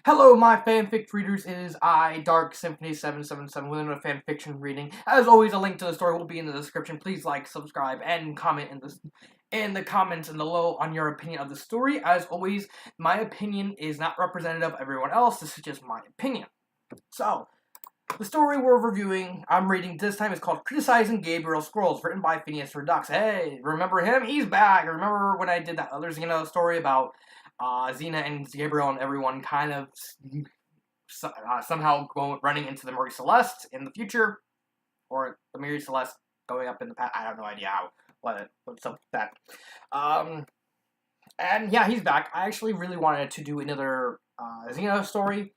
Hello, my fanfic readers. It is I, Dark Symphony 777, with another fanfiction reading. As always, a link to the story will be in the description. Please like, subscribe, and comment in the comments below on your opinion of the story. As always, my opinion is not representative of everyone else. This is just my opinion. So, the story we're reviewing, I'm reading this time, is called Criticizing Gabrielle Scrolls, written by Phineas Redux. Hey, remember him? He's back. Remember when I did that other Xena story about Xena and Gabrielle and everyone kind of somehow running into the Marie Celeste in the future, or the Marie Celeste going up in the past. I have no idea what's up with that. And yeah, he's back. I actually really wanted to do another Xena story.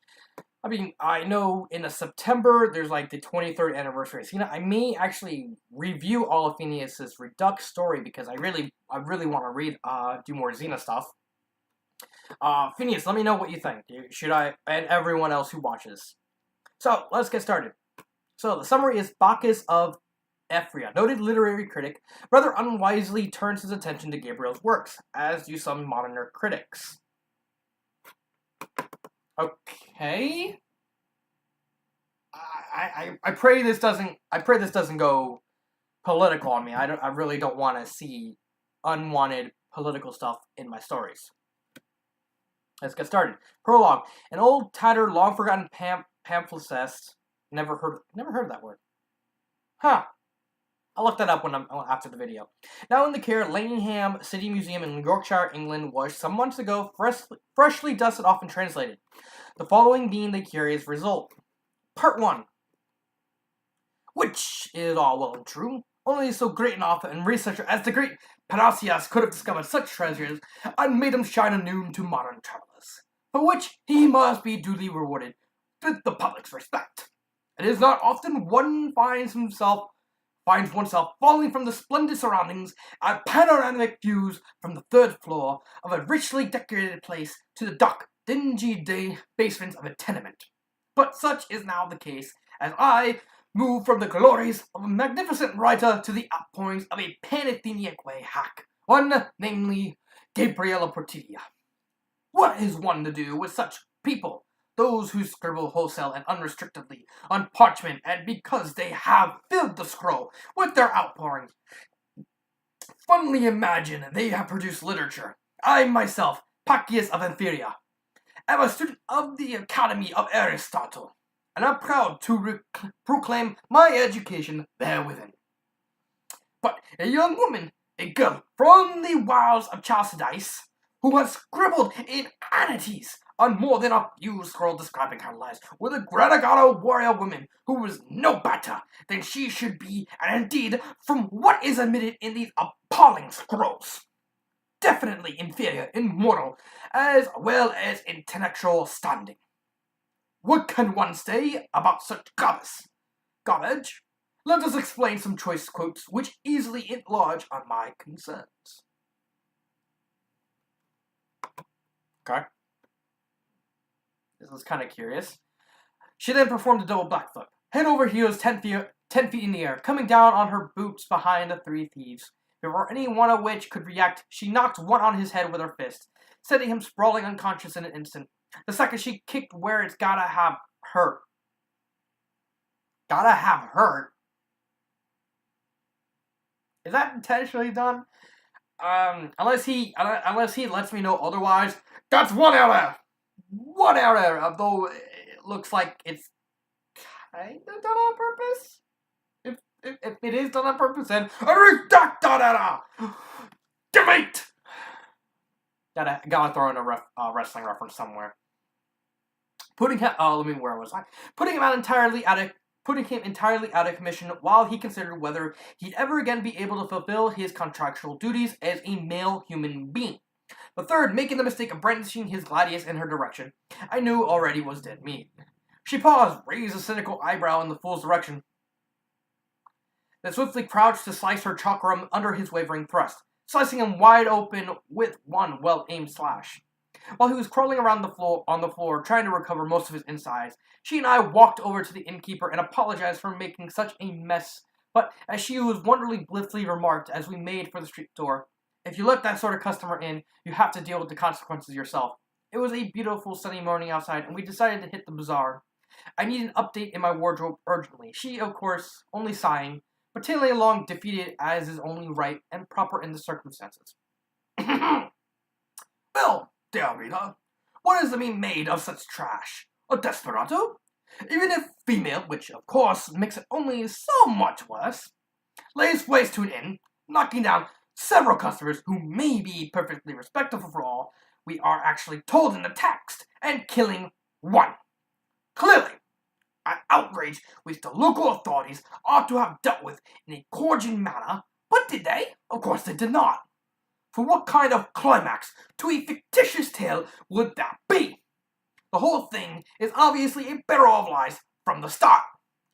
I mean, I know in September there's like the 23rd anniversary of Xena. I may actually review all of Phineas's Redux story because I really want to read do more Xena stuff. Phineas, let me know what you think. Should I, and everyone else who watches. So, let's get started. So, the summary is Bacchus of Ephria, noted literary critic, rather unwisely turns his attention to Gabrielle's works, as do some modern critics. Okay. I pray this doesn't go political on me. I really don't want to see unwanted political stuff in my stories. Let's get started. Prologue. An old, tattered, long-forgotten pamphlicist. Never heard of that word. Huh. I'll look that up after the video. Now in the care of Langham City Museum in Yorkshire, England, was some months ago freshly dusted off and translated. The following being the curious result. Part 1. Which is all well and true. Only so great an author and researcher as the great Parnasius could have discovered such treasures and made them shine anew to modern travelers, for which he must be duly rewarded with the public's respect. It is not often one finds oneself falling from the splendid surroundings at panoramic views from the third floor of a richly decorated place to the dark, dingy basements of a tenement. But such is now the case, as I move from the glories of a magnificent writer to the outpourings of a Pan-Atheniac way hack, one, namely, Gabrielle Portilia. What is one to do with such people, those who scribble wholesale and unrestrictedly on parchment, and because they have filled the scroll with their outpourings, fondly imagine they have produced literature? I myself, Bacchus of Ephria, am a student of the Academy of Aristotle, and I'm proud to proclaim my education therewithin. But a young woman, a girl from the wilds of Chalcidice, who has scribbled in anities on more than a few scrolls describing her lives, with a Granagano warrior woman who was no better than she should be, and indeed, from what is admitted in these appalling scrolls, definitely inferior in moral as well as intellectual standing. What can one say about such garbage? Let us explain some choice quotes which easily enlarge on my concerns. Okay. This is kind of curious. She then performed a double backflip, head over heels 10 feet in the air, coming down on her boots behind the three thieves. Before any one of which could react, she knocked one on his head with her fist, sending him sprawling unconscious in an instant. The second she kicked where it's gotta have hurt. Gotta have hurt? Is that intentionally done? Unless he lets me know otherwise, that's one error! One error, although it looks like it's kind of done on purpose. If it is done on purpose, then I redact that error! Debate! Gotta throw in a wrestling reference somewhere. Putting him entirely out of commission while he considered whether he'd ever again be able to fulfill his contractual duties as a male human being. The third, making the mistake of brandishing his gladius in her direction, I knew already was dead meat. She paused, raised a cynical eyebrow in the fool's direction, then swiftly crouched to slice her chakram under his wavering thrust, slicing him wide open with one well-aimed slash. While he was crawling around on the floor, trying to recover most of his insides, she and I walked over to the innkeeper and apologized for making such a mess. But as she was wonderfully blithely remarked as we made for the street door, if you let that sort of customer in, you have to deal with the consequences yourself. It was a beautiful sunny morning outside, and we decided to hit the bazaar. I need an update in my wardrobe urgently. She, of course, only sighing, but tailing along defeated as is only right and proper in the circumstances. Well, dear reader, what is to be made of such trash? A desperado? Even if female, which of course makes it only so much worse, lays waste to an inn, knocking down several customers who may be perfectly respectable for all we are actually told in the text, and killing one. Clearly, an outrage which the local authorities ought to have dealt with in a cordial manner, but did they? Of course they did not. For what kind of climax to a fictitious tale would that be? The whole thing is obviously a barrel of lies from the start.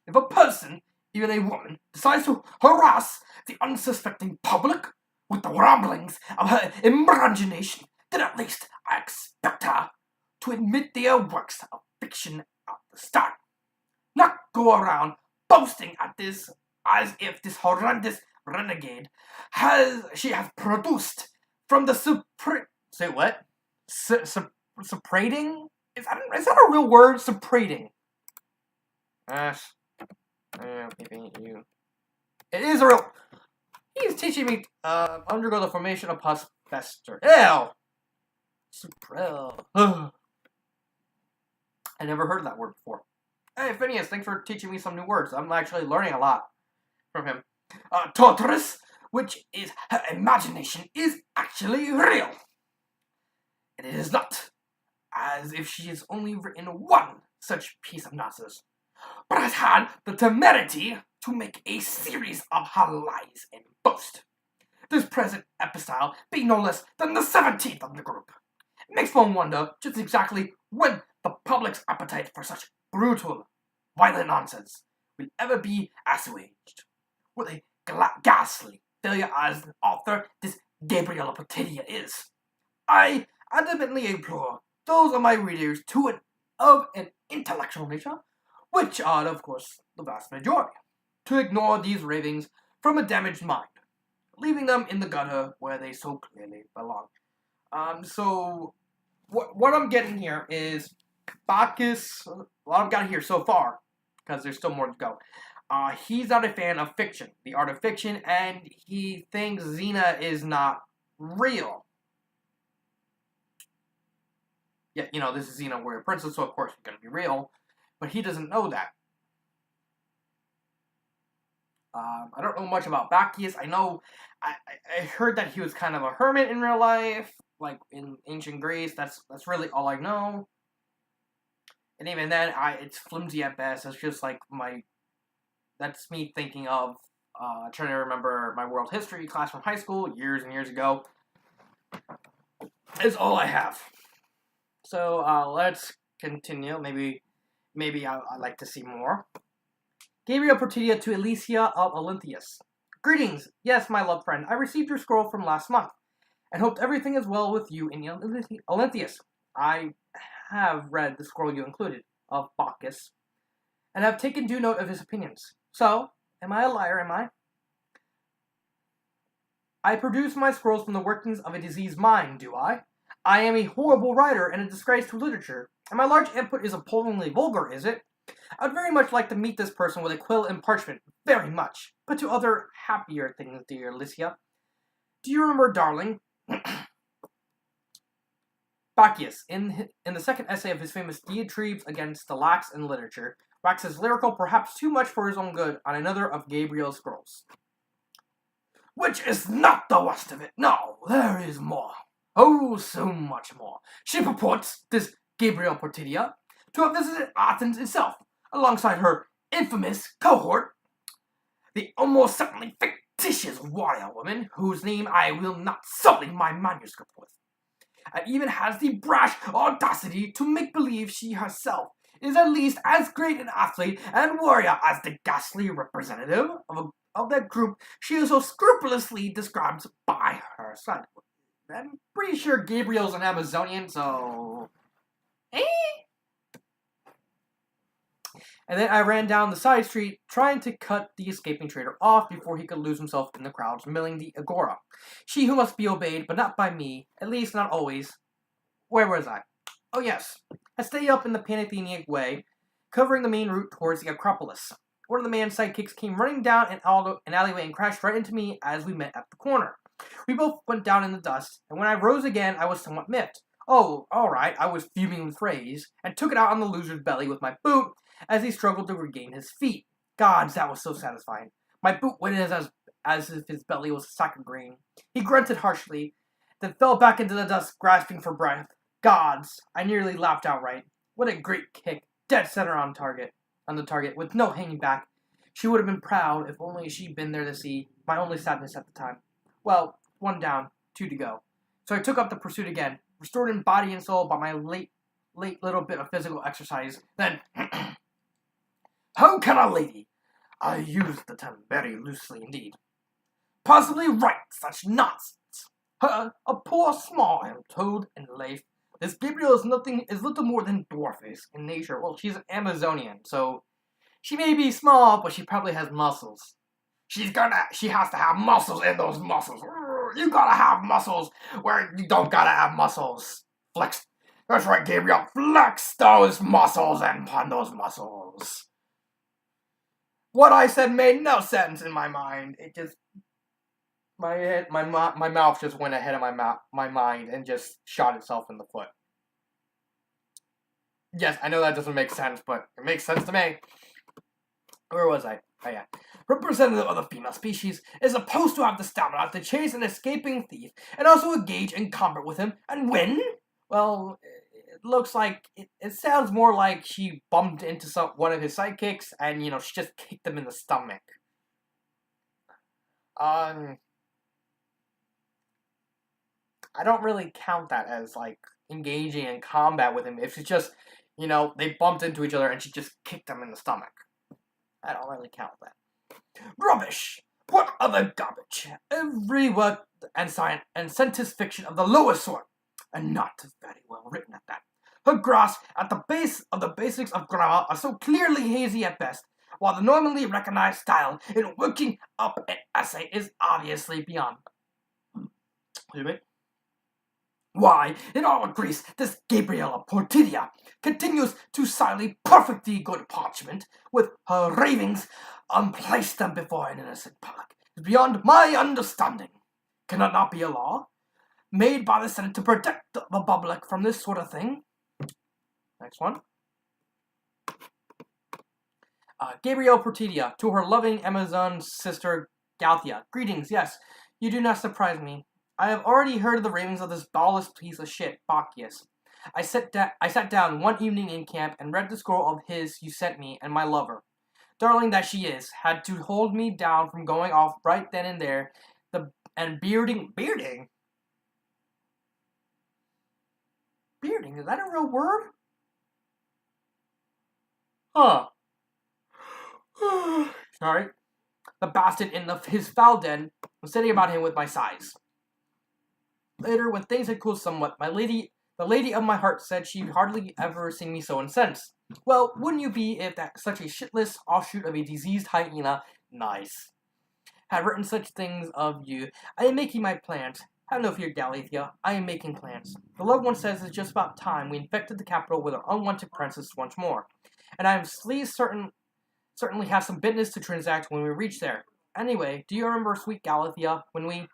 If a person, even a woman, decides to harass the unsuspecting public with the ramblings of her imagination, then at least I expect her to admit they are works of fiction at the start. Not go around boasting at this as if this horrendous renegade she has produced from the say what? Supprating? Is that a real word? Supprating. Yes. You. It is a real. He's teaching me undergo the formation of pus fester. Ew. Suprel. I never heard that word before. Hey, Phineas, thanks for teaching me some new words. I'm actually learning a lot from him. Tortoise, which is her imagination, is actually real. And it is not as if she has only written one such piece of nonsense, but has had the temerity to make a series of her lies and boast. This present epistle being no less than the 17th of the group. It makes one wonder just exactly when the public's appetite for such brutal, violent nonsense will ever be assuaged. What a ghastly failure as an author this Gabrielle is. I adamantly implore those of my readers of an intellectual nature, which are, of course, the vast majority, to ignore these ravings from a damaged mind, leaving them in the gutter where they so clearly belong. So, what I'm getting here is Bacchus, what I've got here so far, because there's still more to go, he's not a fan of fiction, the art of fiction, and he thinks Xena is not real. Yeah, you know, this is Xena, warrior princess, so of course it's going to be real, but he doesn't know that. I don't know much about Bacchus. I know, I heard that he was kind of a hermit in real life, like in ancient Greece. That's really all I know. And even then, it's flimsy at best. It's just like that's me thinking of, trying to remember my world history class from high school, years and years ago. Is all I have. So, let's continue. Maybe I'd like to see more. Gabrielle Portidia to Alicia of Olympias. Greetings. Yes, my loved friend. I received your scroll from last month, and hoped everything is well with you in Olympias. I have read the scroll you included, of Bacchus, and have taken due note of his opinions. So, am I a liar, am I? I produce my scrolls from the workings of a diseased mind, do I? I am a horrible writer and a disgrace to literature, and my large input is appallingly vulgar, is it? I'd very much like to meet this person with a quill and parchment, very much. But to other happier things, dear Alicia. Do you remember, darling, Bacchus, in the second essay of his famous diatribes against the lax in literature, waxes lyrical perhaps too much for his own good on another of Gabrielle's scrolls. Which is not the worst of it. No, there is more. Oh, so much more. She purports, this Gabrielle Portidia, to have visited Athens itself, alongside her infamous cohort, the almost certainly fictitious warrior woman, whose name I will not sully my manuscript with, and even has the brash audacity to make believe she herself is at least as great an athlete and warrior as the ghastly representative of that group she is so scrupulously described by her son. I'm pretty sure Gabriel's an Amazonian, so... And then I ran down the side street, trying to cut the escaping trader off before he could lose himself in the crowds milling the agora. She who must be obeyed, but not by me, at least not always. Where was I? Oh yes, I stay up in the Panathenaic way, covering the main route towards the Acropolis. One of the man's sidekicks came running down an alleyway and crashed right into me as we met at the corner. We both went down in the dust, and when I rose again, I was somewhat miffed. Oh, alright, I was fuming with rage, and took it out on the loser's belly with my boot as he struggled to regain his feet. Gods, that was so satisfying. My boot went as if his belly was a sack of grain. He grunted harshly, then fell back into the dust, grasping for breath. Gods, I nearly laughed outright. What a great kick, dead center on the target, with no hanging back. She would have been proud if only she'd been there to see my only sadness at the time. Well, 1 down, 2 to go. So I took up the pursuit again, restored in body and soul by my late little bit of physical exercise. Then, how can a lady? I use the term very loosely indeed. Possibly write such nonsense. Her, a poor small toad in life. This Gabrielle is little more than dwarfish in nature. Well, she's an Amazonian, so she may be small, but she probably has muscles. She has to have muscles in those muscles. You gotta have muscles where you don't gotta have muscles. Flex. That's right, Gabrielle. Flex those muscles and pun those muscles. What I said made no sense in my mind. It just my mouth just went ahead of my mind and just shot itself in the foot. Yes, I know that doesn't make sense, but it makes sense to me. Where was I? Oh yeah. Representative of the female species is supposed to have the stamina to chase an escaping thief and also engage in combat with him and win? Well, it looks like, it sounds more like she bumped into one of his sidekicks and, she just kicked him in the stomach. I don't really count that as, engaging in combat with him. If she's just, they bumped into each other and she just kicked him in the stomach. I don't really count that. Rubbish! What other garbage? Every word and science and scientist fiction of the lowest sort, and not very well written at that. Her grasp at the base of the basics of grammar are so clearly hazy at best, while the normally recognized style in working up an essay is obviously beyond. Excuse me. Why, in all Greece, this Gabrielle Portidia continues to silently perfectly good parchment with her ravings and place them before an innocent public is beyond my understanding. Can it not be a law made by the Senate to protect the public from this sort of thing? Next one. Gabrielle Portidia to her loving Amazon sister Galthia. Greetings, yes, you do not surprise me. I have already heard of the ravings of this ballless piece of shit, Bacchius. I sat down one evening in camp and read the scroll of his you sent me, and my lover, darling that she is, had to hold me down from going off right then and there, bearding, is that a real word? Huh. Sorry. The bastard in his foul den was sitting about him with my sighs. Later, when things had cooled somewhat, the lady of my heart said she'd hardly ever seen me so incensed. Well, wouldn't you be if that such a shitless offshoot of a diseased hyena, nice, had written such things of you? I am making my plans. Have no fear, Galathea. I am making plans. The loved one says it's just about time we infected the capital with our unwanted princess once more, and I am certainly have some business to transact when we reach there. Anyway, do you remember sweet Galathea when we...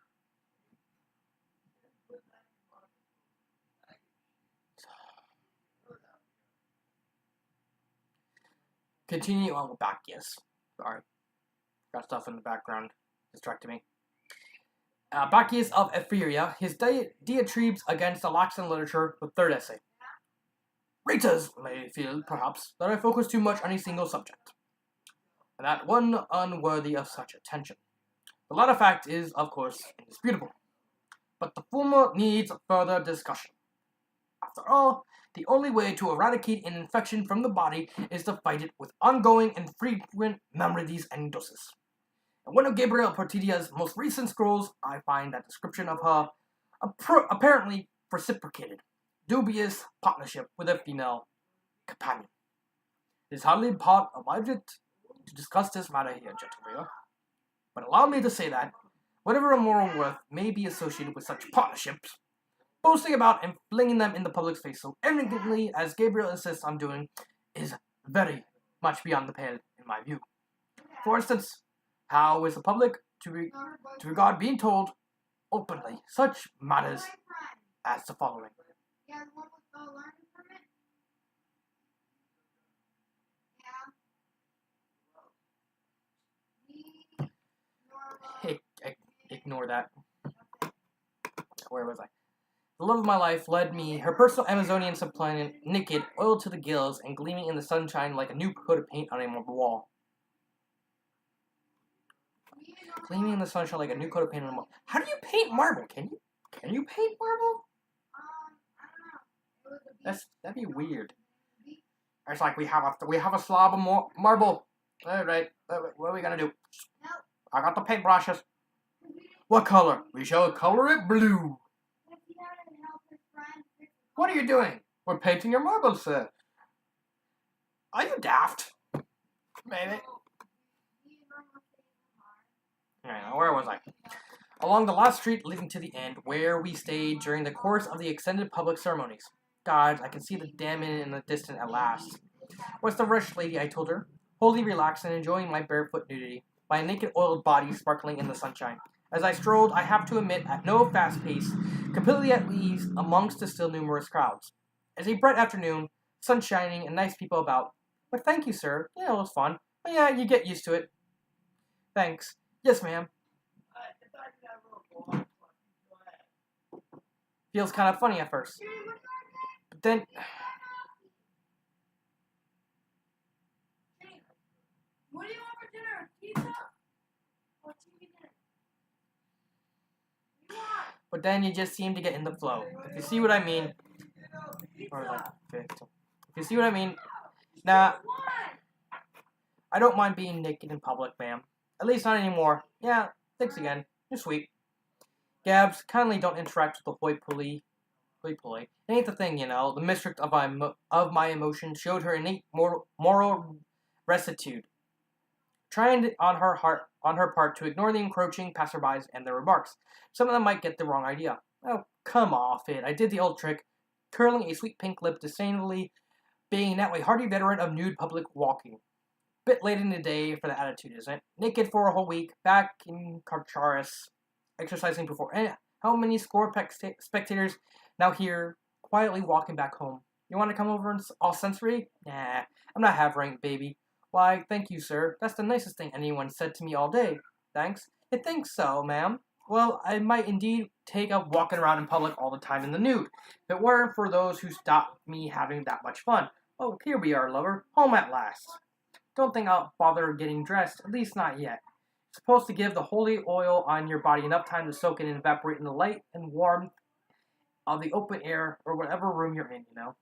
Continue on with Bacchius. Sorry. Got stuff in the background distracting me. Bacchius of Ephyria, his diatribes against the Laxan literature, the third essay. Readers may feel, perhaps, that I focus too much on a single subject, and that one unworthy of such attention. The latter fact is, of course, indisputable, but the former needs further discussion. After all, the only way to eradicate an infection from the body is to fight it with ongoing and frequent remedies and doses. In one of Gabrielle Portidia's most recent scrolls, I find that description of her apparently reciprocated, dubious partnership with a female companion. It is hardly part of my object to discuss this matter here, gentle reader, but allow me to say that, whatever immoral worth may be associated with such partnerships, Boasting about and flinging them in the public's face so arrogantly as Gabrielle insists on doing is very much beyond the pale in my view. For instance, how is the public to regard being told openly such matters as the following? Ignore that. Where was I? The love of my life led me, her personal Amazonian subplanet, naked, oiled to the gills, and gleaming in the sunshine like a new coat of paint on a marble wall. Gleaming in the sunshine like a new coat of paint on a wall. How do you paint marble? Can you paint marble? That'd be weird. It's like we have a slab of marble. All right, what are we gonna do? I got the paintbrushes. What color? We shall color it blue. What are you doing? We're painting your marble, sir. Are you daft? Maybe. Alright, where was I? Along the last street leading to the end, where we stayed during the course of the extended public ceremonies. God, I can see the dam in the distance at last. What's the rush, lady? I told her, wholly relaxed and enjoying my barefoot nudity, my naked oiled body sparkling in the sunshine. As I strolled, I have to admit, at no fast pace, completely at ease amongst the still numerous crowds. It's a bright afternoon, sun shining, and nice people about. But thank you, sir. Yeah, it was fun. But yeah, you get used to it. Thanks. Yes, ma'am. Feels kind of funny at first. But then... What do you want for dinner? Pizza? Or TV dinner? But then you just seem to get in the flow. If you see what I mean... Or like, if you see what I mean... Nah. I don't mind being naked in public, ma'am. At least not anymore. Yeah, thanks again. You're sweet. Gabs, kindly don't interact with the hoi-polloi. It ain't the thing, you know. The mistress of my emotions showed her innate moral rectitude, trying on her part to ignore the encroaching passerbys and their remarks. Some of them might get the wrong idea. Oh, come off it. I did the old trick, curling a sweet pink lip disdainfully, being now a hardy veteran of nude public walking. Bit late in the day for the attitude, isn't it? Naked for a whole week, back in Carcharis, exercising before. And how many score spectators now here, quietly walking back home? You want to come over and all sensory? Nah, I'm not having, baby. Why, thank you, sir. That's the nicest thing anyone said to me all day. Thanks. You think so, ma'am? Well, I might indeed take up walking around in public all the time in the nude, if it weren't for those who stopped me having that much fun. Oh, here we are, lover. Home at last. Don't think I'll bother getting dressed, at least not yet. It's supposed to give the holy oil on your body enough time to soak in and evaporate in the light and warmth of the open air or whatever room you're in, you know.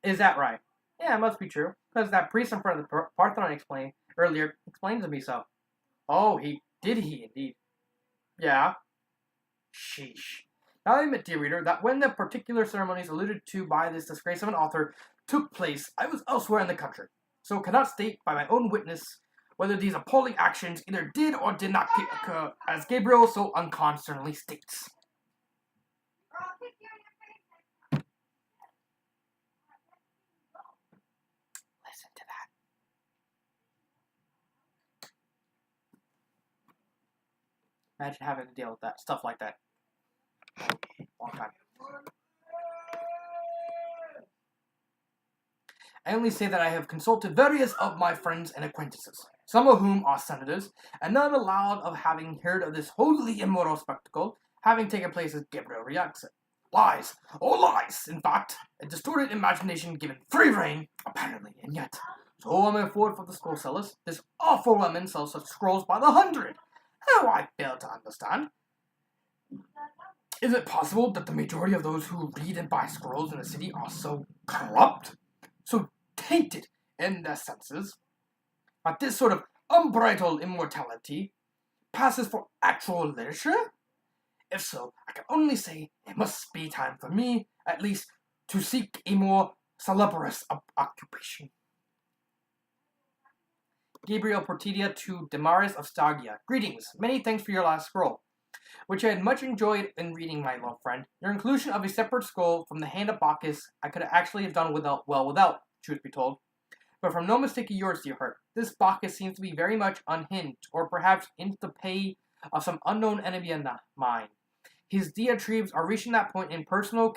Is that right? Yeah, it must be true, because that priest in front of the Parthenon explained to me so. Oh, he indeed. Yeah. Sheesh. Now I admit, dear reader, that when the particular ceremonies alluded to by this disgrace of an author took place, I was elsewhere in the country, so cannot state by my own witness whether these appalling actions either did or did not occur, as Gabrielle so unconcernedly states. Listen to that. Imagine having to deal with that, stuff like that. Long time. I only say that I have consulted various of my friends and acquaintances, some of whom are senators, and none allowed of having heard of this wholly immoral spectacle having taken place as Gabrielle reacts it. Lies, all lies, in fact, a distorted imagination given free rein, apparently, and yet, so am I forward for the scroll sellers, this awful woman sells such scrolls by the hundred. How I fail to understand. Is it possible that the majority of those who read and buy scrolls in the city are so corrupt, so tainted in their senses, that this sort of unbridled immortality passes for actual literature? If so, I can only say it must be time for me, at least, to seek a more salubrious occupation. Gabrielle Portidia to Damaris of Stagia. Greetings. Many thanks for your last scroll. which I had much enjoyed in reading, my love friend. Your inclusion of a separate scroll from the hand of Bacchus I could actually have done without, truth be told. But from no mistake of yours, dear heart, this Bacchus seems to be very much unhinged, or perhaps into the pay of some unknown enemy of mine. His diatribes are reaching that point in personal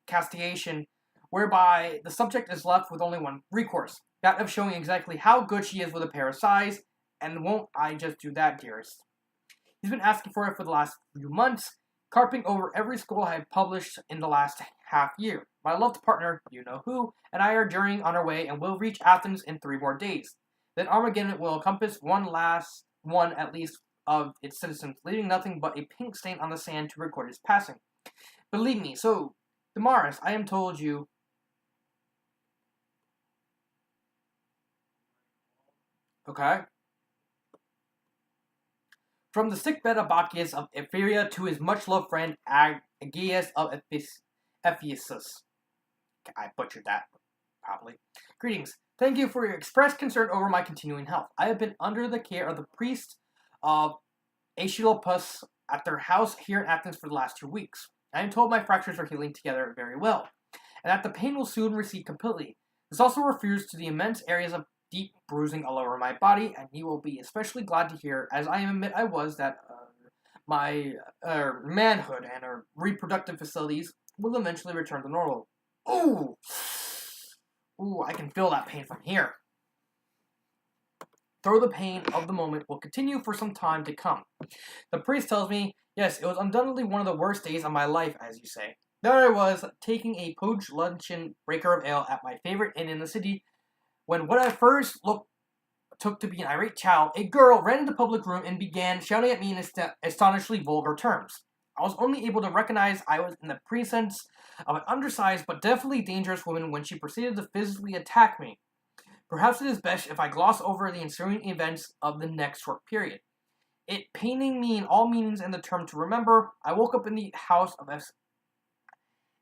castigation, whereby the subject is left with only one recourse, that of showing exactly how good she is with a pair of size, and won't I just do that, dearest? He's been asking for it for the last few months, carping over every scroll I have published in the last half year. My loved partner, you know who, and I are journeying on our way and will reach Athens in 3 more days. Then Armageddon will encompass one at least of its citizens, leaving nothing but a pink stain on the sand to record his passing. Believe me, so, Damaris, I am told you... Okay. From the sickbed of Bacchus of Ephyria to his much-loved friend Aegeus of Ephesus. I butchered that, probably. Greetings. Thank you for your expressed concern over my continuing health. I have been under the care of the priest of Aesculapius at their house here in Athens for the last 2 weeks. I am told my fractures are healing together very well, and that the pain will soon recede completely. This also refers to the immense areas of deep bruising all over my body, and you will be especially glad to hear, as I admit I was, that my manhood and reproductive facilities will eventually return to normal. Ooh! Ooh, I can feel that pain from here. Though the pain of the moment will continue for some time to come. The priest tells me, yes, it was undoubtedly one of the worst days of my life, as you say. There I was, taking a poached luncheon breaker of ale at my favorite inn in the city, when what I first took to be an irate child, a girl ran into the public room and began shouting at me in astonishingly vulgar terms. I was only able to recognize I was in the presence of an undersized but definitely dangerous woman when she proceeded to physically attack me. Perhaps it is best if I gloss over the ensuing events of the next short period. It paining me in all meanings and the term to remember, I woke up in the house of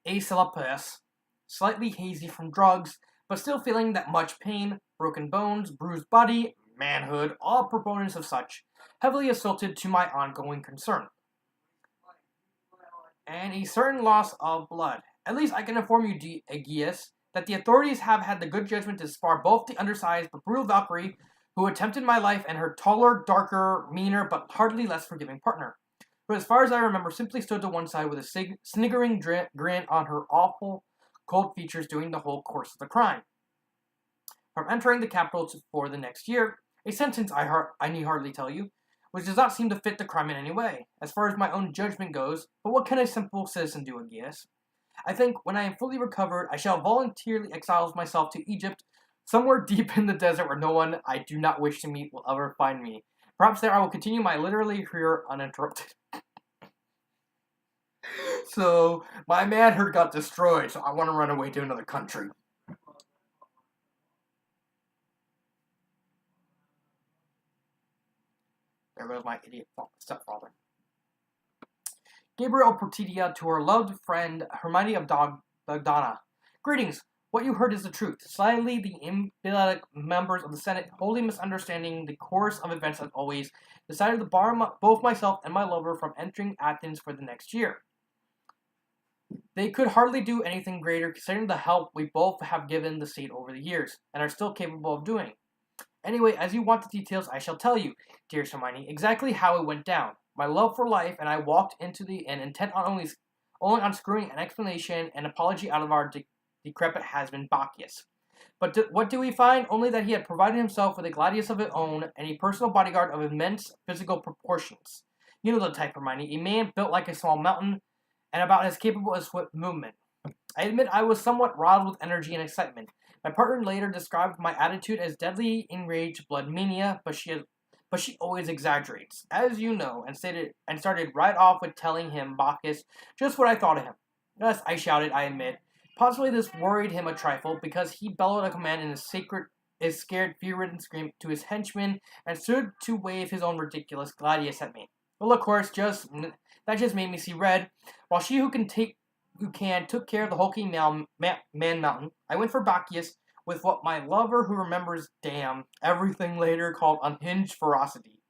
Aesculapius, slightly hazy from drugs, but still feeling that much pain, broken bones, bruised body, manhood, all proponents of such, heavily assaulted to my ongoing concern. And a certain loss of blood. At least I can inform you, Aegeus, that the authorities have had the good judgment to spar both the undersized but brutal Valkyrie who attempted my life and her taller, darker, meaner, but hardly less forgiving partner, who as far as I remember simply stood to one side with a sniggering grin on her awful, cold features during the whole course of the crime. From entering the capital for the next year, a sentence I need hardly tell you, which does not seem to fit the crime in any way, as far as my own judgment goes, but what can a simple citizen do, Aegeus? I think, when I am fully recovered, I shall voluntarily exile myself to Egypt, somewhere deep in the desert where no one I do not wish to meet will ever find me. Perhaps there I will continue my literary career uninterrupted. So, my manhood got destroyed, so I want to run away to another country. There goes my idiot stepfather. Gabrielle Protidia to her loved friend Hermione of Dogdana. Greetings. What you heard is the truth. Slightly, the impolitic members of the Senate, wholly misunderstanding the course of events as always, decided to bar both myself and my lover from entering Athens for the next year. They could hardly do anything greater considering the help we both have given the state over the years, and are still capable of doing. Anyway, as you want the details, I shall tell you, dear Hermione, exactly how it went down. My love for life and I walked into the inn intent on only on screwing an explanation and apology out of our decrepit has-been Bacchus. But what do we find? Only that he had provided himself with a gladius of his own and a personal bodyguard of immense physical proportions. You know the type, Hermione, a man built like a small mountain and about as capable as swift movement. I admit I was somewhat riled with energy and excitement. My partner later described my attitude as deadly enraged blood mania, but she always exaggerates, as you know, and started right off with telling him, Bacchus, just what I thought of him. Yes, I shouted, I admit. Possibly this worried him a trifle, because he bellowed a command in his scared, fear-ridden scream to his henchman, and stood to wave his own ridiculous gladius at me. Well, of course, that just made me see red, while she who can took care of the hulking man mountain. I went for Bacchus with what my lover who remembers everything later called unhinged ferocity.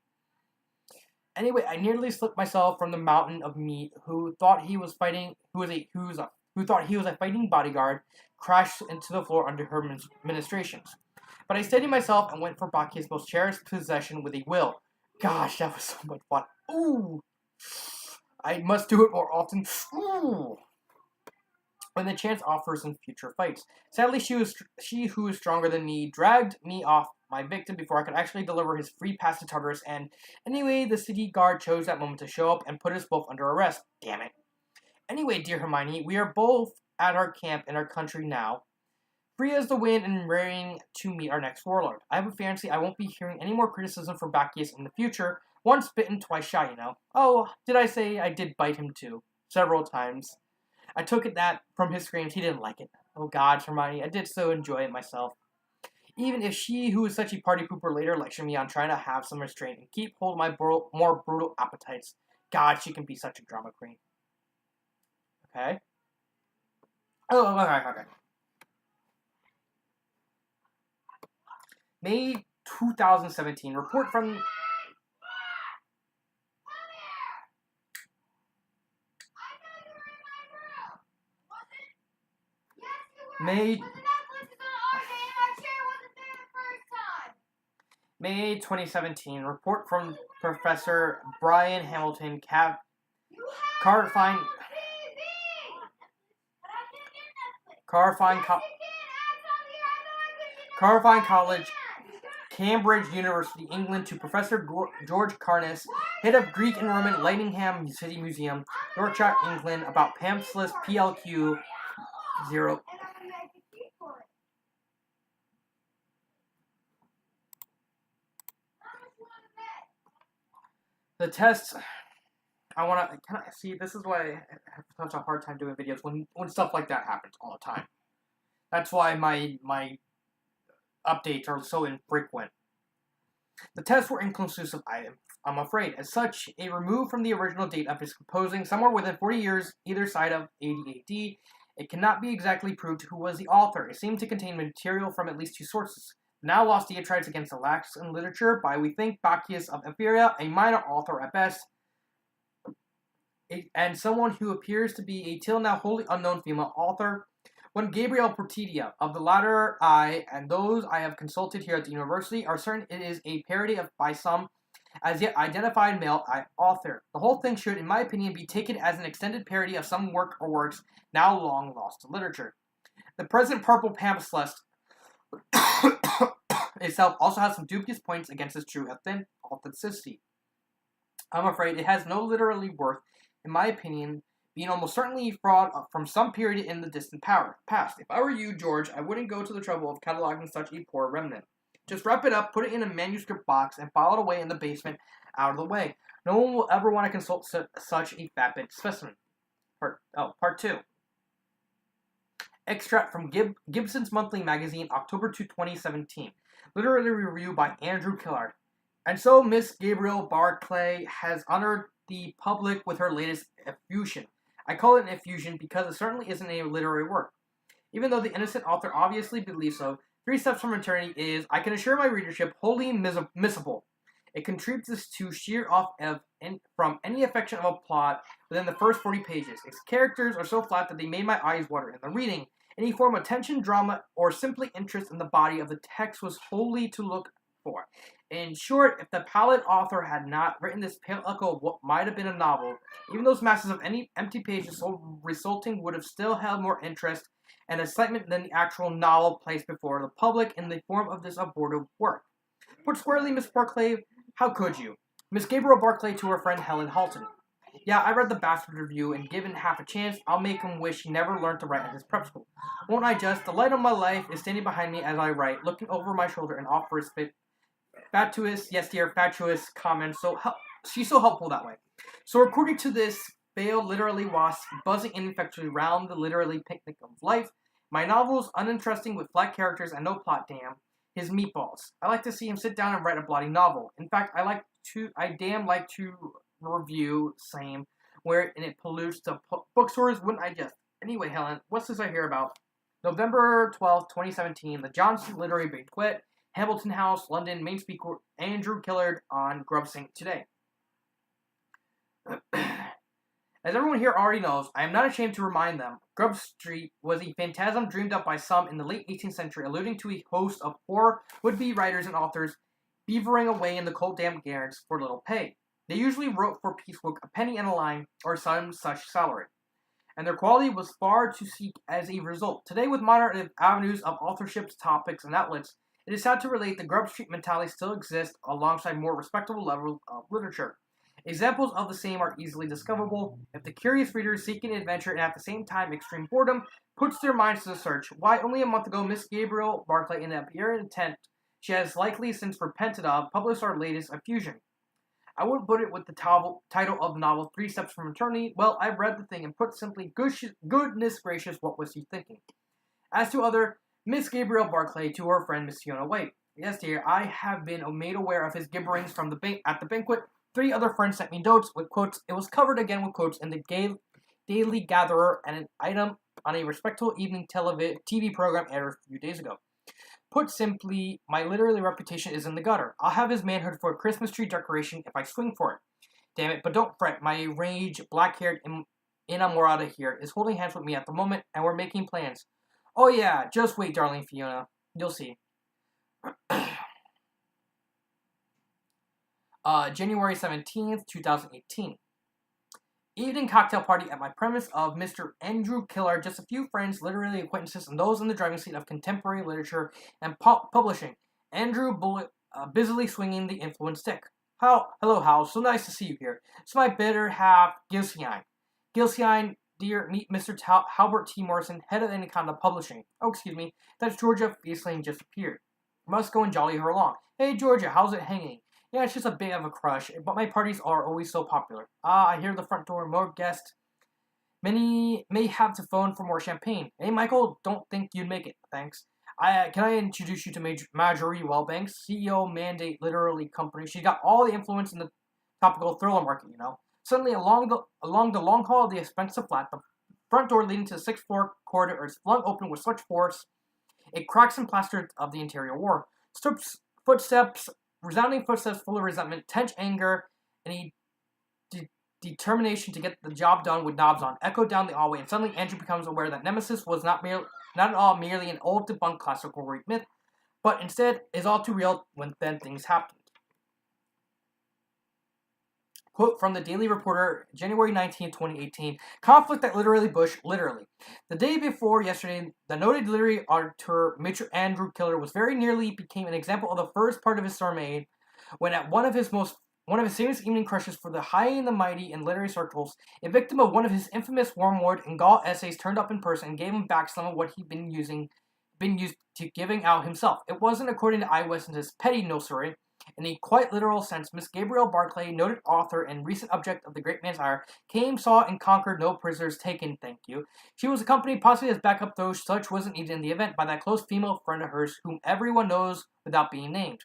Anyway, I nearly slipped myself from the mountain of meat. Who thought he was fighting? Who thought he was a fighting bodyguard? Crashed into the floor under her ministrations. But I steadied myself and went for Bakia's most cherished possession with a will. Gosh, that was so much fun. Ooh, I must do it more often. Ooh. When the chance offers in future fights. Sadly, she who is stronger than me dragged me off my victim before I could actually deliver his free pass to Tartarus, and anyway, the city guard chose that moment to show up and put us both under arrest. Damn it. Anyway, dear Hermione, we are both at our camp in our country now, free as the wind and raring to meet our next warlord. I have a fancy I won't be hearing any more criticism from Bacchius in the future. Once bitten, twice shy, you know. Oh, did I say I did bite him too? Several times. I took it that, from his screams, he didn't like it. Oh God, Hermione, I did so enjoy it myself. Even if she, who is such a party pooper, later lectured me on trying to have some restraint and keep hold of my more brutal appetites. God, she can be such a drama queen. Okay. Oh, okay. May 2017, report from... May 2017, report from Professor Brian Hamilton, Carfine College, Cambridge University, England, to Professor George Carness, head of Greek and Roman, Leidingham City Museum, Yorkshire, England, about pamphlet PLQ 0. The tests, can I see, this is why I have such a hard time doing videos, when stuff like that happens all the time. That's why my updates are so infrequent. The tests were inconclusive, I'm afraid. As such, a remove from the original date of his composing, somewhere within 40 years, either side of 80 AD, it cannot be exactly proved who was the author. It seemed to contain material from at least two sources. Now lost diatribes against the lacks in literature by, we think, Bacchius of Ephyria, a minor author at best, and someone who appears to be a till now wholly unknown female author. When Gabrielle Portidia, of the latter I, and those I have consulted here at the university, are certain it is a parody of by some as yet identified male author. The whole thing should, in my opinion, be taken as an extended parody of some work or works now long lost to literature. The present purple pamphlet itself also has some dubious points against its true authenticity. I'm afraid it has no literary worth, in my opinion, being almost certainly fraud from some period in the distant past. If I were you, George, I wouldn't go to the trouble of cataloging such a poor remnant. Just wrap it up, put it in a manuscript box, and file it away in the basement out of the way. No one will ever want to consult such a vapid specimen. Part 2. Extract from Gibson's Monthly Magazine, October 2, 2017. Literary review by Andrew Killard. And so Miss Gabrielle Barclay has honored the public with her latest effusion. I call it an effusion because it certainly isn't a literary work. Even though the innocent author obviously believes so, 3 Steps from Eternity is, I can assure my readership, wholly missable. It contributes to sheer off from any affection of a plot within the first 40 pages. Its characters are so flat that they made my eyes water in the reading. Any form of tension, drama, or simply interest in the body of the text was wholly to look for. In short, if the pallid author had not written this pale echo of what might have been a novel, even those masses of empty pages so resulting would have still held more interest and excitement than the actual novel placed before the public in the form of this abortive work. Put squarely, Miss Barclay, how could you? Miss Gabrielle Barclay to her friend Helen Halton. Yeah, I read the Bastard Review, and given half a chance, I'll make him wish he never learned to write at his prep school. Won't I just? The light of my life is standing behind me as I write, looking over my shoulder and offers fatuous, yes dear, fatuous comments. She's so helpful that way. So according to this veiled literally wasp buzzing ineffectually round the literally picnic of life, my novel is uninteresting with flat characters and no plot, damn his meatballs. I like to see him sit down and write a bloody novel. In fact, I damn like to review same, where it pollutes the bookstores, wouldn't I just? Anyway, Helen, what's this I hear about? November 12th, 2017, the Johnson Literary Banquet, Hamilton House, London, main speaker Andrew Killard on GrubSync today. As everyone here already knows, I am not ashamed to remind them, Grub Street was a phantasm dreamed up by some in the late 18th century, alluding to a host of poor would-be writers and authors beavering away in the cold damp garrets for little pay. They usually wrote for piecework a penny and a line, or some such salary, and their quality was far to seek as a result. Today, with modern avenues of authorships, topics, and outlets, it is sad to relate the Grub Street mentality still exists alongside more respectable levels of literature. Examples of the same are easily discoverable if the curious reader seeking adventure and at the same time extreme boredom puts their minds to the search. Why, only a month ago, Miss Gabrielle Barclay, in an apparent intent she has likely since repented of, published our latest effusion. I wouldn't put it with the title of the novel, 3 Steps from Eternity. Well, I've read the thing and put simply, goodness gracious, what was he thinking? As to other, Miss Gabrielle Barclay to her friend Miss Fiona White. Yes, dear, I have been made aware of his gibberings from at the banquet. 3 other friends sent me notes with quotes. It was covered again with quotes in the Daily Gatherer and an item on a respectable evening TV program aired a few days ago. Put simply, my literary reputation is in the gutter. I'll have his manhood for a Christmas tree decoration if I swing for it. Damn it, but don't fret. My rage, black-haired inamorata here is holding hands with me at the moment, and we're making plans. Oh yeah, just wait, darling Fiona. You'll see. January 17th, 2018. Evening cocktail party at my premise of Mr. Andrew Killer, just a few friends, literary acquaintances, and those in the driving seat of contemporary literature and publishing. Andrew busily swinging the influence stick. Hello, Hal. So nice to see you here. It's my better half, Gilsine. Gilsine, dear, meet Mr. Halbert T. Morrison, head of Anaconda Publishing. Oh, excuse me. That's Georgia Faceling just appeared. Must go and jolly her along. Hey, Georgia, how's it hanging? Yeah, it's just a bit of a crush, but my parties are always so popular. I hear the front door, more guests. Many may have to phone for more champagne. Hey, Michael, don't think you'd make it, thanks. Can I introduce you to Marjorie Wellbanks, CEO Mandate Literary Company? She got all the influence in the topical thriller market, you know. Suddenly, along the long hall of the expensive flat, the front door leading to the 6th floor corridor is flung open with such force, it cracks and plasters of the interior war. Footsteps, resounding footsteps full of resentment, tense anger, and a determination to get the job done with knobs on, echoed down the hallway, and suddenly Andrew becomes aware that Nemesis was not at all merely an old debunked classical Greek myth, but instead is all too real when then things happened. Quote from the Daily Reporter, January 19, 2018. Conflict at Literally Bush, literally. The day before yesterday, the noted literary author Mr. Andrew Killer was very nearly became an example of the first part of his sermon when at one of his famous evening crushes for the high and the mighty in literary circles, a victim of one of his infamous wormwood and gall essays turned up in person and gave him back some of what he'd been used to giving out himself. It wasn't, according to eyewitnesses, petty nursery. In a quite literal sense, Miss Gabrielle Barclay, noted author and recent object of the great man's ire, came, saw, and conquered, no prisoners taken, thank you. She was accompanied, possibly as backup, though such wasn't needed in the event, by that close female friend of hers, whom everyone knows without being named.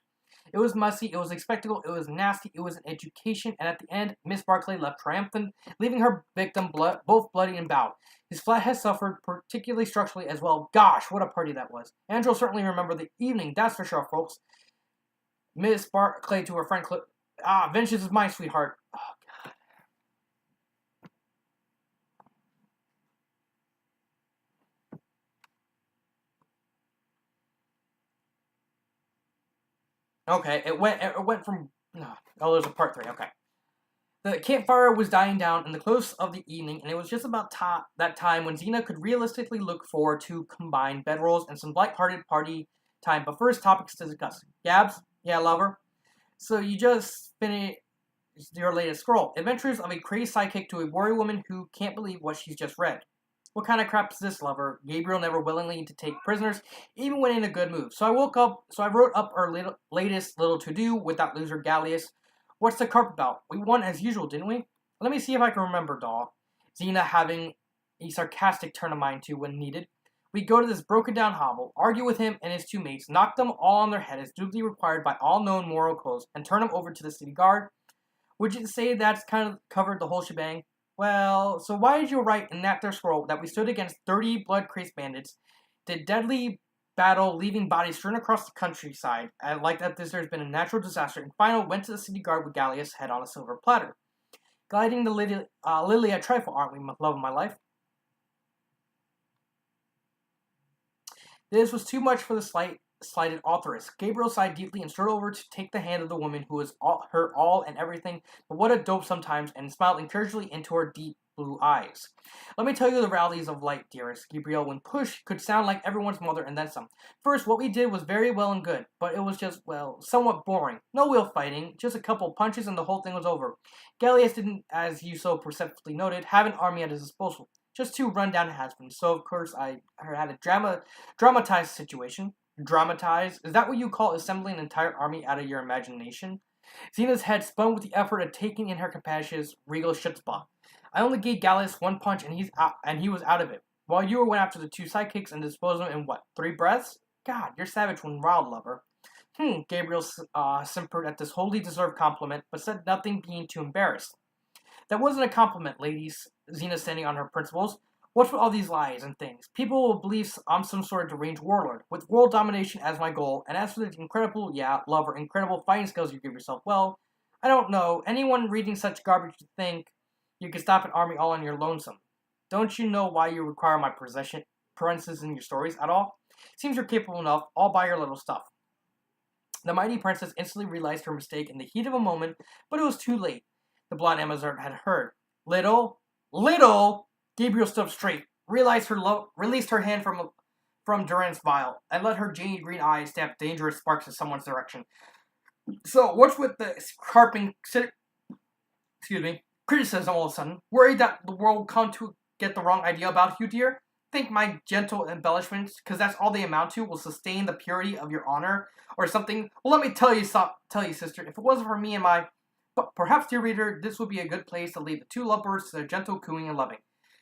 It was messy, it was a spectacle, it was nasty, it was an education, and at the end, Miss Barclay left triumphant, leaving her victim both bloody and bowed. His flat has suffered, particularly structurally as well. Gosh, what a party that was. Andrew will certainly remember the evening, that's for sure, folks. Miss Barclay to her friend vengeance is mine, sweetheart. Oh, God. Okay, it went from... Oh, there's a part 3, okay. The campfire was dying down in the close of the evening, and it was just about that time when Xena could realistically look forward to combined bedrolls and some light-hearted party time. But first, topics to discuss. Gabs? Yeah, lover? So you just finished your latest scroll. Adventures of a crazed sidekick to a warrior woman who can't believe what she's just read. What kind of crap is this, lover? Gabrielle never willingly to take prisoners, even when in a good mood. So I wrote up our latest little to-do with that loser Gallius. What's the carp about? We won as usual, didn't we? Let me see if I can remember, doll. Xena having a sarcastic turn of mind too when needed. We go to this broken-down hovel, argue with him and his 2 mates, knock them all on their head as duly required by all known moral codes, and turn them over to the city guard. Would you say that's kind of covered the whole shebang? Well, so why did you write in that there scroll that we stood against 30 blood-crazed bandits, did deadly battle, leaving bodies strewn across the countryside, like that there's been a natural disaster, and finally went to the city guard with Gallius' head on a silver platter? Gliding the lily a trifle, aren't we, love of my life? This was too much for the slighted authoress. Gabrielle sighed deeply and strode over to take the hand of the woman who was her all and everything, but what a dope sometimes, and smiled encouragingly into her deep blue eyes. Let me tell you the realities of life, dearest. Gabrielle, when pushed, could sound like everyone's mother and then some. First, what we did was very well and good, but it was just, well, somewhat boring. No real fighting, just a couple punches and the whole thing was over. Gallius didn't, as you so perceptively noted, have an army at his disposal. Just two rundown has-beens. So, of course, I had a dramatized situation. Dramatize? Is that what you call assembling an entire army out of your imagination? Xena's head spun with the effort of taking in her compatriots' regal chutzpah. I only gave Gallus one punch and he was out of it. While you went after the two sidekicks and disposed of them in what, 3 breaths? God, you're savage when wild, lover. Gabriel simpered at this wholly deserved compliment, but said nothing, being too embarrassed. That wasn't a compliment, ladies. Xena standing on her principles. What's with all these lies and things? People will believe I'm some sort of deranged warlord, with world domination as my goal, and as for the incredible fighting skills you give yourself, well, I don't know. Anyone reading such garbage would think you could stop an army all on your lonesome. Don't you know why you require my parentheses in your stories at all? Seems you're capable enough, all by your little stuff. The mighty princess instantly realized her mistake in the heat of a moment, but it was too late. The blonde Amazon had heard. Little! Gabriel stood up straight, released her hand from Durant's vial, and let her jade green eyes stab dangerous sparks in someone's direction. So, what's with the carping, criticism all of a sudden? Worried that the world will come to get the wrong idea about you, dear? Think my gentle embellishments, because that's all they amount to, will sustain the purity of your honor, or something? Well, let me tell you, sister, if it wasn't for me and my... But perhaps, dear reader, this would be a good place to leave the two lovebirds to their gentle cooing and loving.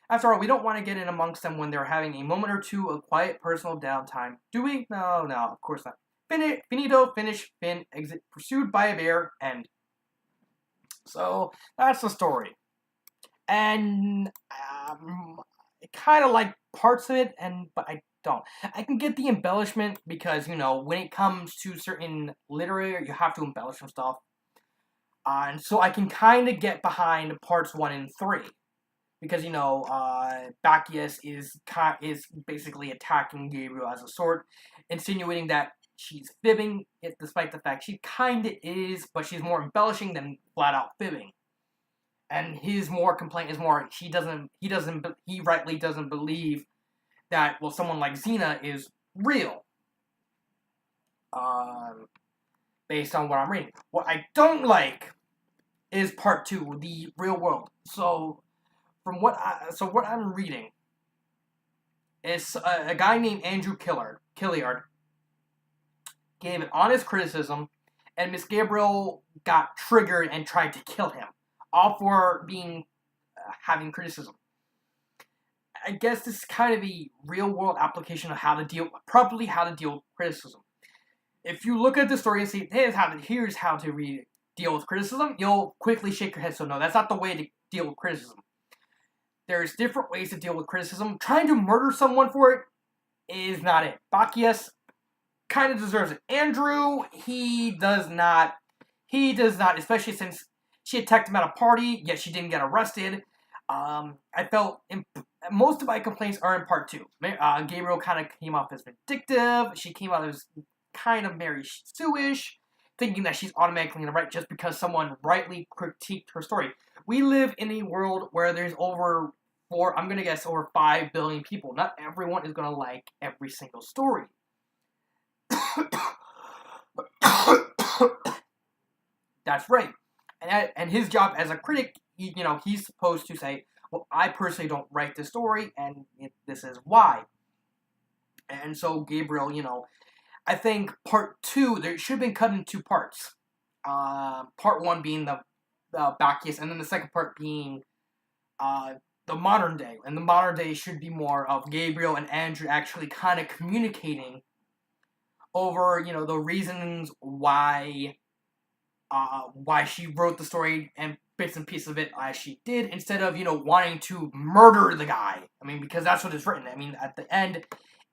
After all, we don't want to get in amongst them when they're having a moment or two of quiet personal downtime. Do we? No, of course not. Finito, finish, fin, exit, pursued by a bear, end. So, that's the story. And, I kind of like parts of it, but I don't. I can get the embellishment because, when it comes to certain literature, you have to embellish some stuff. And so I can kind of get behind parts 1 and 3. Because, Bacchius is basically attacking Gabriel as a sort, insinuating that she's fibbing, despite the fact she kind of is, but she's more embellishing than flat-out fibbing. And his complaint is more, he rightly doesn't believe that, well, someone like Xena is real. Based on what I'm reading. What I don't like is part 2, the real world. So... what I'm reading is a guy named Andrew Killiard gave an honest criticism, and Miss Gabrielle got triggered and tried to kill him, all for having criticism. I guess this is kind of a real world application of how to deal with criticism. If you look at the story and say, here's how to deal with criticism, you'll quickly shake your head. So no, that's not the way to deal with criticism. There's different ways to deal with criticism. Trying to murder someone for it is not it. Bacchius kind of deserves it. Andrew, he does not, especially since she attacked him at a party, yet she didn't get arrested. I felt most of my complaints are in part 2. Gabriel kind of came off as vindictive. She came out as kind of Mary Sue-ish, thinking that she's automatically in the right just because someone rightly critiqued her story. We live in a world where there's over 5 billion people. Not everyone is going to like every single story. That's right. And his job as a critic, he's supposed to say, well, I personally don't write this story, and this is why. And so Gabriel, I think part 2, there should have been cut into 2 parts. Part 1 being the Bacchius, and then the second part being the modern day. And the modern day should be more of Gabriel and Andrew actually kind of communicating over, the reasons why she wrote the story and bits and pieces of it as she did, instead of, wanting to murder the guy. I mean, because that's what it's written. I mean, at the end,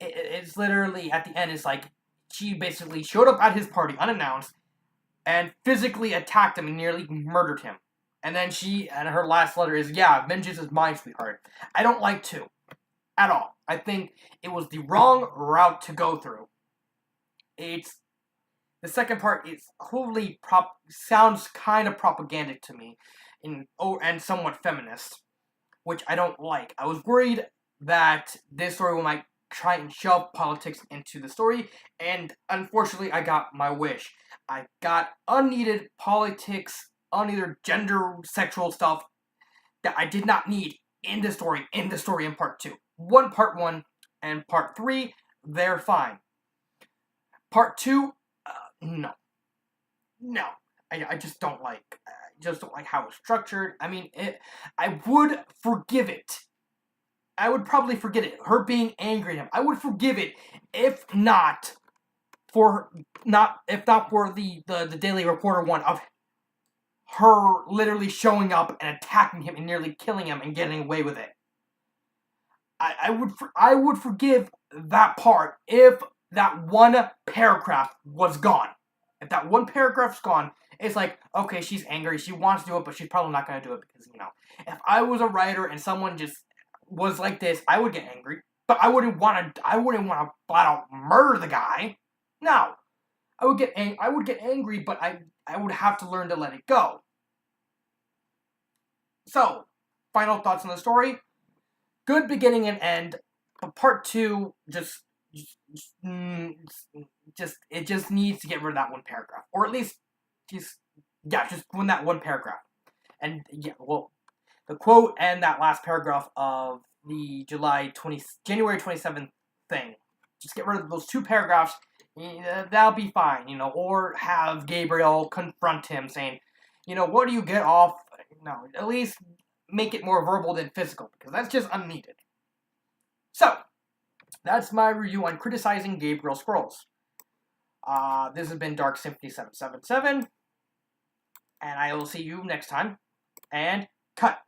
it's literally, at the end, it's like, she basically showed up at his party unannounced and physically attacked him and nearly murdered him. And then her last letter is, yeah, vengeance is mine, sweetheart. I don't like 2. At all. I think it was the wrong route to go through. The second part is wholly sounds kind of propagandic to me, and somewhat feminist, which I don't like. I was worried that this story might try and shove politics into the story, and unfortunately I got my wish. I got unneeded politics, unneeded gender, sexual stuff that I did not need in the story in part 2. Part 1 and part 3, they're fine. Part 2, no. I just don't like. How it's structured. I mean, I would forgive it. I would probably forget it. Her being angry at him. I would forgive it if not for the Daily Reporter one of her literally showing up and attacking him and nearly killing him and getting away with it. I would forgive that part if that one paragraph was gone. If that one paragraph's gone, it's like, okay, she's angry, she wants to do it, but she's probably not going to do it because, if I was a writer and someone just was like this, I would get angry. But I wouldn't want to flat out murder the guy. No. I would get angry, but I would have to learn to let it go. So, final thoughts on the story. Good beginning and end, but part 2 it just needs to get rid of that one paragraph, or at least just win that one paragraph. And the quote and that last paragraph of the January 27th thing. Just get rid of those 2 paragraphs. That'll be fine, or have Gabrielle confront him saying, what do you get off? No, at least make it more verbal than physical, because that's just unneeded. So, that's my review on Criticizing Gabrielle Scrolls. This has been Dark Symphony 777, and I will see you next time, and cut.